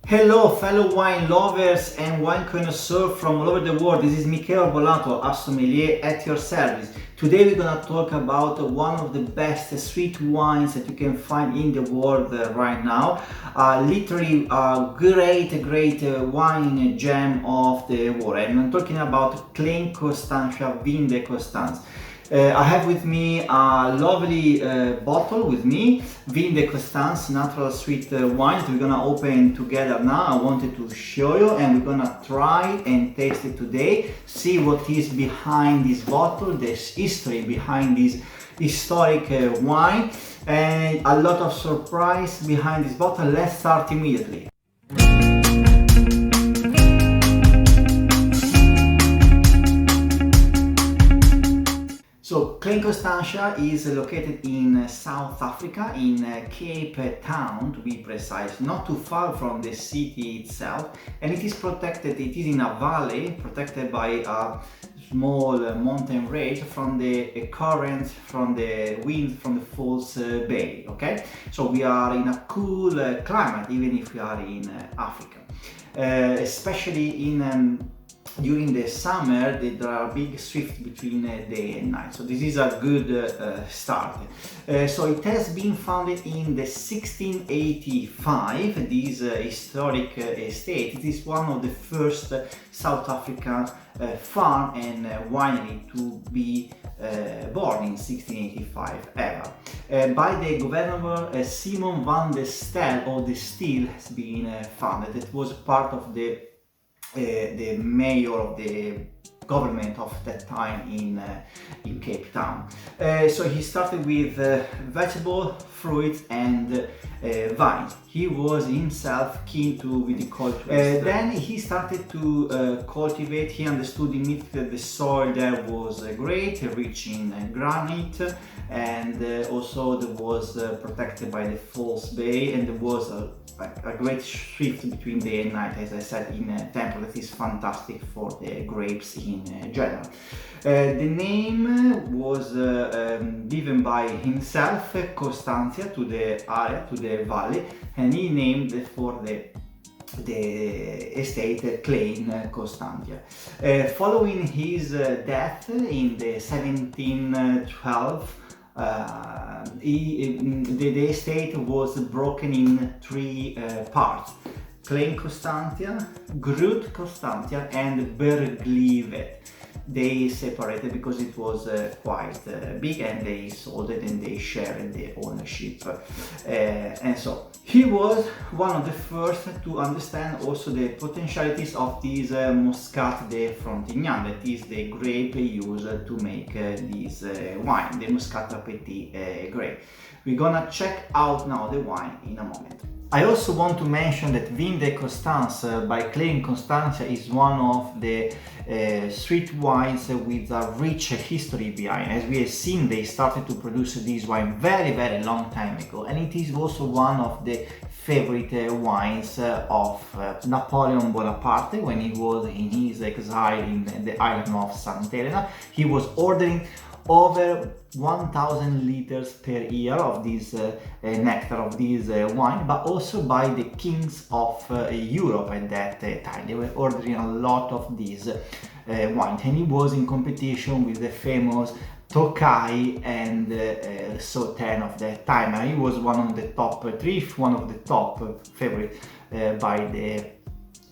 Hello fellow wine lovers and wine connoisseurs from all over the world. This is Michele Bolato, a sommelier at your service. Today we're gonna talk about one of the best sweet wines that you can find in the world right now. Literally a great wine gem of the world. And I'm talking about Klein Constantia, Vin de Constance. I have with me a lovely bottle with me, Vin de Constance natural sweet wine that we're gonna open together now. I wanted to show you and we're gonna try and taste it today, see what is behind this bottle, the history behind this historic wine, and a lot of surprise behind this bottle. Let's start immediately. So Klein Constantia is located in South Africa, in Cape Town to be precise, not too far from the city itself, and it is protected, it is in a valley protected by a small mountain range from the currents, from the wind, from the Falls Bay, okay? So we are in a cool climate even if we are in Africa, especially in during the summer there are big shifts between day and night, so this is a good start. So it has been founded in the 1685, this historic estate. It is one of the first South African farm and winery to be born in 1685 ever. By the governor Simon van der Stel, or the Still has been founded. It was part of the mayor of the government of that time in Cape Town. So he started with vegetable, fruits and vines. He was himself keen to viticulture. Then he started to cultivate. He understood immediately that the soil there was great, rich in granite, and also there was protected by the Falls Bay, and there was a great shift between day and night, as I said, in a temple that is fantastic for the grapes in general. The name was given by himself, Constantia, to the area, to the valley, and he named for the estate Klein Constantia. Following his death in the 1712, the estate was broken in three parts: Klein Constantia, Groot Constantia and Berglivet. They separated because it was quite big, and they sold it and they shared the ownership. And so he was one of the first to understand also the potentialities of this Muscat de Frontignan, that is the grape used to make this wine, the Muscat Petit grape. We're gonna check out now the wine in a moment. I also want to mention that Vin de Constance by Klein Constantia is one of the sweet wines with a rich history behind. As we have seen, they started to produce this wine very long time ago, and it is also one of the favorite wines of Napoleon Bonaparte when he was in his exile in the island of St. Helena. He was ordering over 1,000 liters per year of this nectar, of this wine, but also by the kings of Europe at that time. They were ordering a lot of this wine, and he was in competition with the famous Tokai and Sauternes of that time. And he was one of the top three, one of the top favorite by the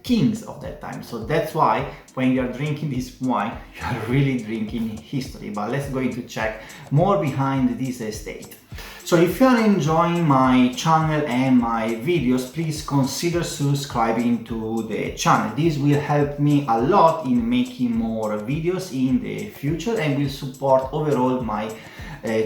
kings of that time. So that's why when you are drinking this wine, you are really drinking history. But let's go into check more behind this estate. So if you are enjoying my channel and my videos, please consider subscribing to the channel. This will help me a lot in making more videos in the future and will support overall my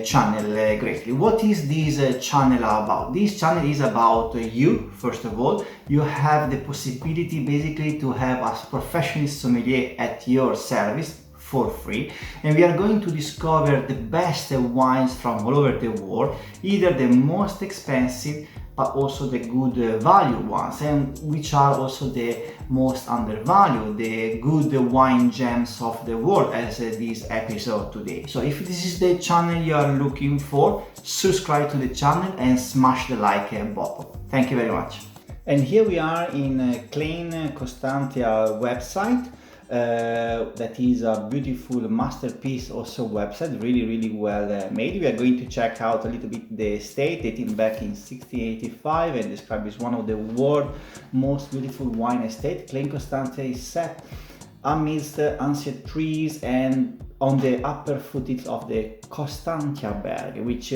channel greatly. What is this channel about? This channel is about you. First of all, you have the possibility basically to have a professional sommelier at your service for free, and we are going to discover the best wines from all over the world, either the most expensive but also the good value ones, and which are also the most undervalued, the good wine gems of the world, as this episode today. So if this is the channel you are looking for, subscribe to the channel and smash the like button. Thank you very much. And here we are in Klein Constantia website. That is a beautiful masterpiece also website, really well made. We are going to check out a little bit the estate dating back in 1685 and described as one of the world's most beautiful wine estate. Klein Constantia is set amidst ancient trees and on the upper foothills of the Constantia Berg, which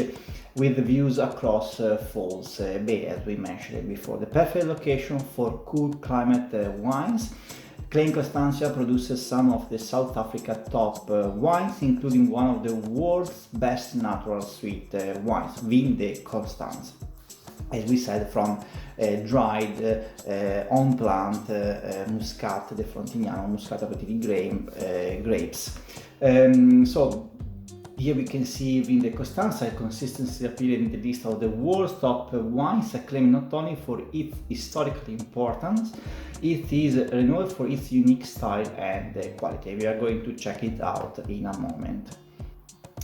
with views across Falls Bay, as we mentioned before. The perfect location for cool climate wines. Klein Constantia produces some of the South Africa top wines, including one of the world's best natural sweet wines, Vin de Constance. As we said, from dried on-plant Muscat de Frontignan, Muscat de Frontignan grapes. So here we can see Vin de Constance consistently appearing in the list of the world's top wines, acclaimed not only for its historical importance, it is renowned for its unique style and quality. We are going to check it out in a moment.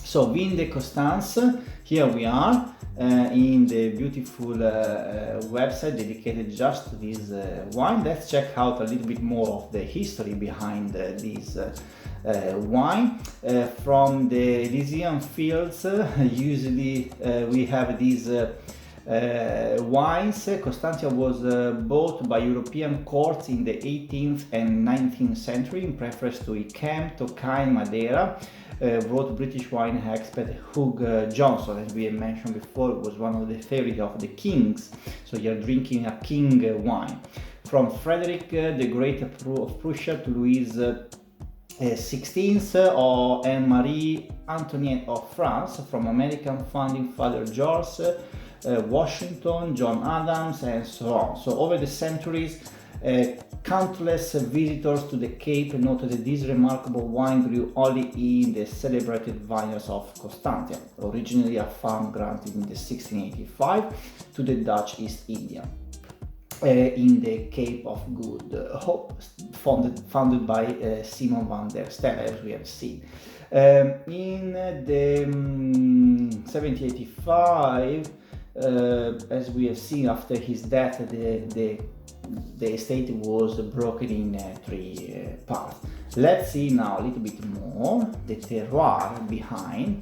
So Vin de Constance, here we are in the beautiful website dedicated just to this wine. Let's check out a little bit more of the history behind this wine. From the Elysian fields, usually we have these wines. Constantia was bought by European courts in the 18th and 19th century in preference to Acclaimed, Tokaine, Madeira. Wrote British wine expert Hugh Johnson, as we have mentioned before, was one of the favorites of the kings. So you're drinking a king wine. From Frederick the Great of Prussia to Louis XVI and Marie Antoinette of France, from American founding father George Washington, John Adams, and so on. So over the centuries, countless visitors to the Cape noted that this remarkable wine grew only in the celebrated vineyards of Constantia, originally a farm granted in the 1685 to the Dutch East India. In the Cape of Good Hope, founded by Simon van der Stel, as we have seen. In the 1785, as we have seen, after his death, the estate was broken in three parts. Let's see now a little bit more the terroir behind.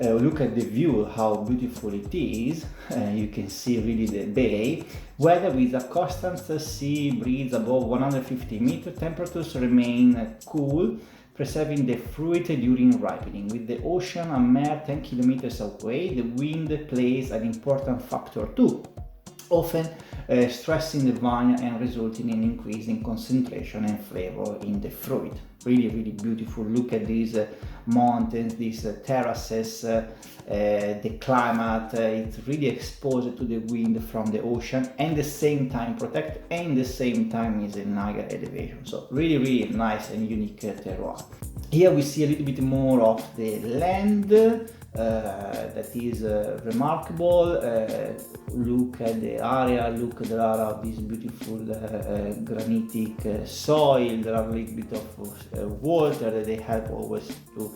Look at the view, how beautiful it is. You can see really the bay. Weather with a constant sea breeze above 150 meter, temperatures remain cool, preserving the fruit during ripening. With the ocean a mere 10 kilometers away, the wind plays an important factor too, often stressing the vine and resulting in increasing concentration and flavor in the fruit. Really beautiful. Look at these mountains, these terraces, the climate. It's really exposed to the wind from the ocean and the same time protect, and the same time is in higher elevation. So really nice and unique terroir. Here we see a little bit more of the land. That is remarkable. Look at the area, there are these beautiful granitic soil, there are a little bit of water that they help always to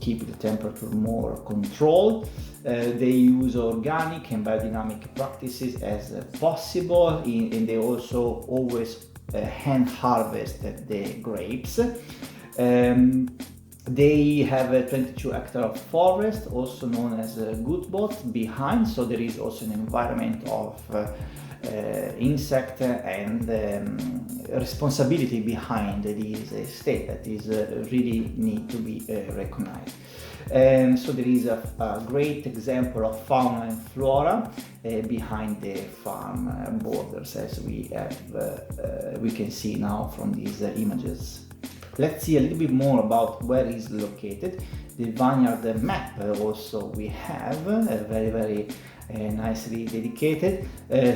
keep the temperature more controlled. They use organic and biodynamic practices as possible, and they also always hand harvest the grapes. They have a 22 hectare forest, also known as Goodbots, behind, so there is also an environment of insect and responsibility behind this estate that is really need to be recognized. And so there is a great example of fauna and flora behind the farm borders, as we can see now from these images. Let's see a little bit more about where it is located. The vineyard map also we have, very nicely dedicated.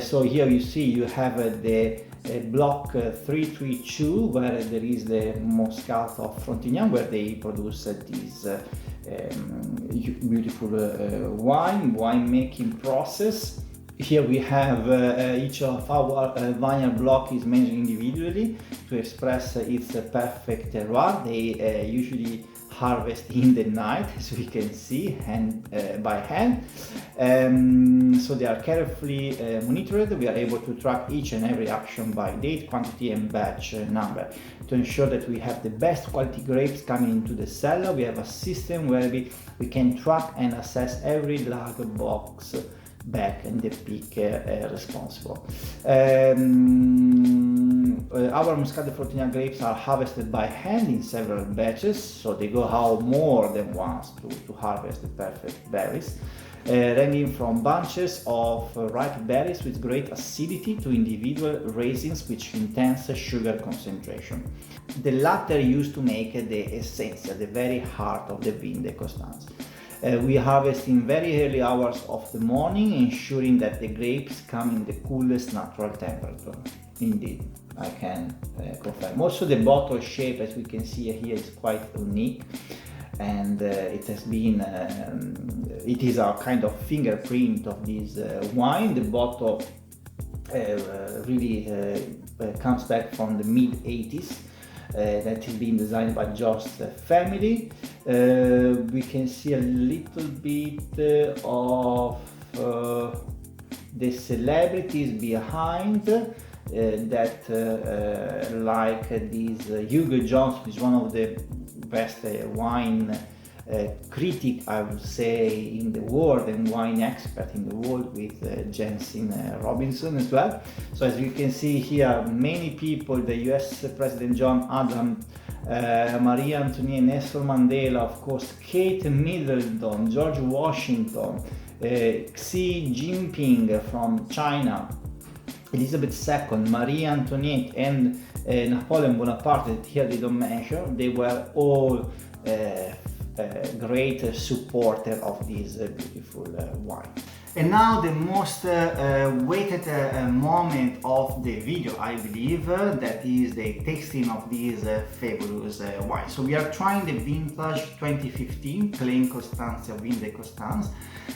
So here you see you have the block 332, where there is the Muscat of Frontignan, where they produce this beautiful wine making process. Here we have each of our vineyard block is measured individually to express its perfect terroir. They usually harvest in the night, as we can see, by hand. So they are carefully monitored. We are able to track each and every action by date, quantity and batch number. To ensure that we have the best quality grapes coming into the cellar, we have a system where we can track and assess every lug box back and the peak responsible. Our Muscat de Frontignan grapes are harvested by hand in several batches, so they go out more than once to harvest the perfect berries, ranging from bunches of ripe berries with great acidity to individual raisins with intense sugar concentration. The latter used to make the essenza, the very heart of the Vin de Constance. We harvest in very early hours of the morning, ensuring that the grapes come in the coolest natural temperature. Indeed, I can confirm. Also, the bottle shape, as we can see here, is quite unique, and it has been, it is a kind of fingerprint of this wine. The bottle really comes back from the mid-80s. That has been designed by Jost's family. We can see a little bit of the celebrities behind that, like this Hugo Jones, who is one of the best wine critic, I would say, in the world, and wine expert in the world, with Jensen Robinson as well. So as you can see here, many people, the US President John Adams, Marie Antoinette, Nelson Mandela, of course, Kate Middleton, George Washington, Xi Jinping from China, Elizabeth II, Marie Antoinette, and Napoleon Bonaparte. Here they don't mention, they were all great supporter of this beautiful wine. And now the most waited moment of the video, I believe, that is the tasting of this fabulous wine. So we are trying the vintage 2015 Klein Constantia Vin de Constance,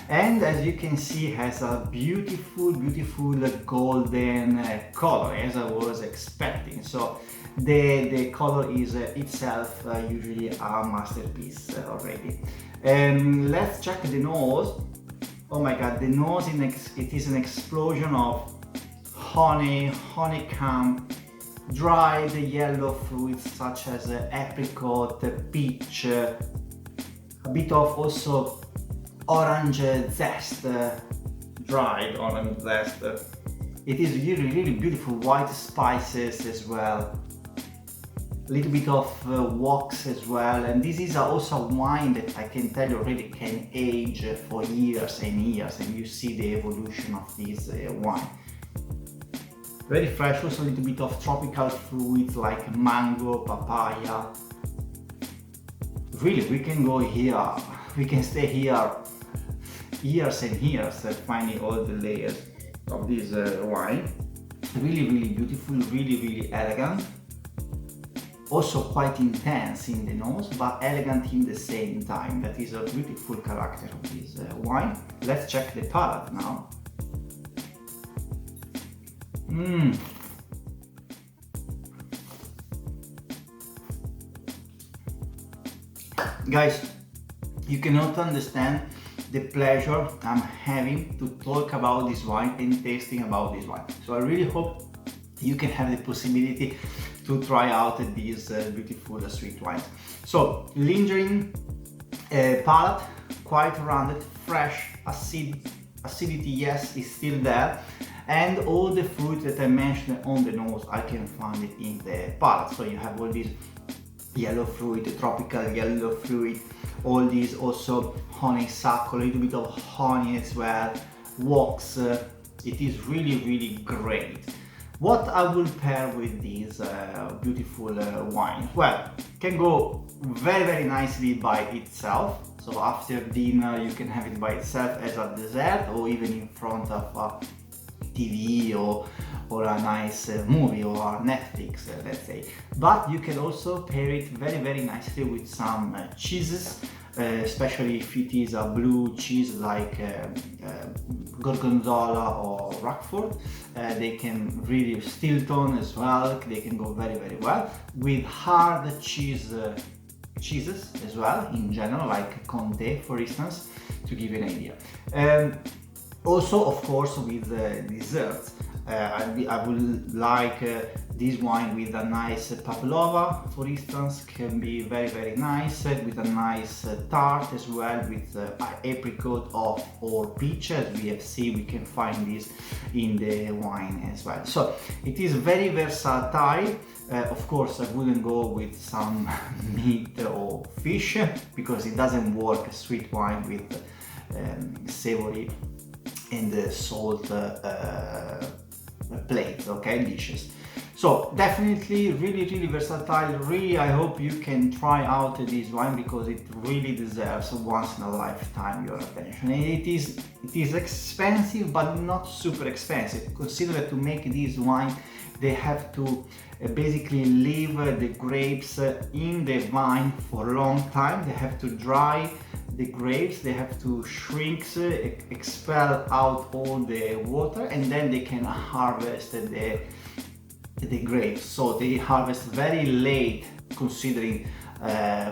and as you can see, has a beautiful golden color, as I was expecting. So the color is itself usually a masterpiece already. Let's check the nose. Oh my god, the nose, it is an explosion of honeycomb, dried yellow fruits such as apricot, peach, a bit of also orange zest, dried orange zest. It is really beautiful, white spices as well. A little bit of wax as well, and this is also a wine that I can tell you already can age for years and years, and you see the evolution of this wine. Very fresh, also a little bit of tropical fruits like mango, papaya. Really, we can go here, we can stay here years and years finding all the layers of this wine. Really beautiful, really elegant. Also quite intense in the nose, but elegant in the same time. That is a beautiful character of this wine. Let's check the palate now. Guys, you cannot understand the pleasure I'm having to talk about this wine and tasting about this wine. So I really hope you can have the possibility to try out these beautiful sweet wines. So lingering palate, quite rounded, fresh, acidity, yes, is still there, and all the fruit that I mentioned on the nose, I can find it in the palate. So you have all these yellow fruit, tropical yellow fruit, all these also honeysuckle, a little bit of honey as well, wax. It is really great. What I will pair with this beautiful wine? Well, can go very nicely by itself. So after dinner you can have it by itself as a dessert, or even in front of a TV or a nice movie or Netflix, let's say. But you can also pair it very nicely with some cheeses, especially if it is a blue cheese like Gorgonzola or Roquefort. They can really, Stilton as well, they can go very, very well. With hard cheeses as well, in general, like Comté, for instance, to give you an idea. Also, of course, with desserts. I would like this wine with a nice pavlova, for instance, can be very, very nice, with a nice tart as well, with apricot or peach. As we have seen, we can find this in the wine as well. So it is very versatile. Of course, I wouldn't go with some meat or fish because it doesn't work, a sweet wine with savory and salt plates, okay, dishes. So definitely really versatile. Really, I hope you can try out this wine because it really deserves once in a lifetime your attention. And it is expensive, but not super expensive. Consider that to make this wine they have to basically leave the grapes in the vine for a long time. They have to dry the grapes, they have to shrink, expel out all the water, and then they can harvest the grapes. So they harvest very late, considering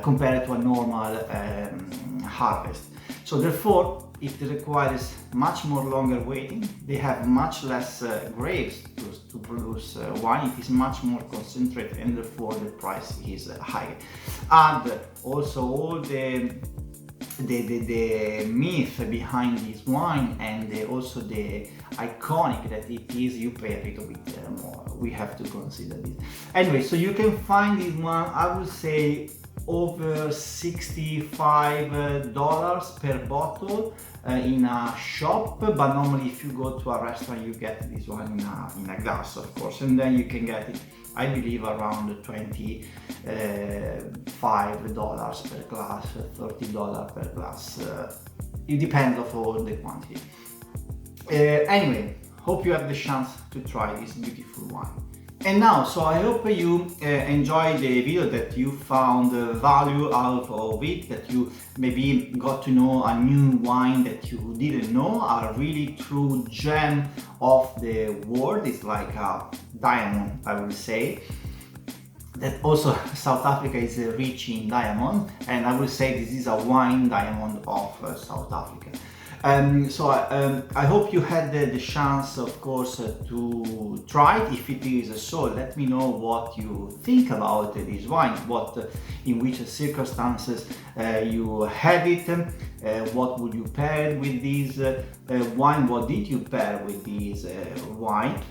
compared to a normal harvest. So therefore, it requires much more longer waiting. They have much less grapes to produce wine. It is much more concentrated, and therefore the price is higher. And also all the myth behind this wine, and also the iconic that it is, you pay a little bit more. We have to consider this. Anyway, so you can find this one, I would say, over $65 per bottle in a shop, but normally if you go to a restaurant you get this one in a glass, of course, and then you can get it, I believe, around $25 per glass, $30 per glass. It depends on all the quantity. Anyway, hope you have the chance to try this beautiful wine. And now, so I hope you enjoyed the video, that you found value out of it, that you maybe got to know a new wine that you didn't know, a really true gem of the world. It's like a diamond, I would say. That also South Africa is rich in diamond, and I would say this is a wine diamond of South Africa. So I hope you had the chance, of course, to try it. If it is so, let me know what you think about this wine, in which circumstances you had it, what would you pair with this wine, what did you pair with this wine,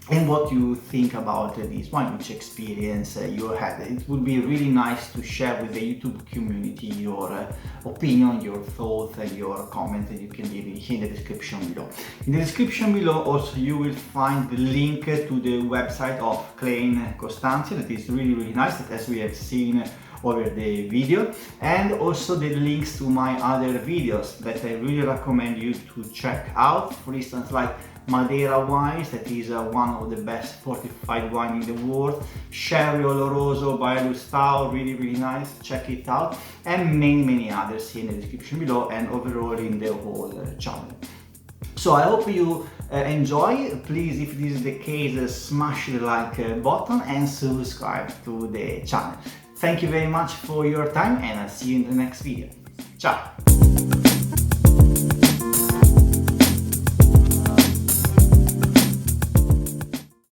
and what you think about this wine, which experience you had. It would be really nice to share with the YouTube community your opinion, your thoughts, and your comment, and you can leave it in the description below. In the description below also you will find the link to the website of Klein Constantia, that is really nice, that as we have seen over the video, and also the links to my other videos that I really recommend you to check out. For instance, like Madeira wines, that is one of the best fortified wine in the world. Sherry Oloroso by Lustau, really nice, check it out, and many others in the description below, and overall in the whole channel. So I hope you enjoy. Please, if this is the case, smash the like button and subscribe to the channel. Thank you very much for your time, and I'll see you in the next video. Ciao!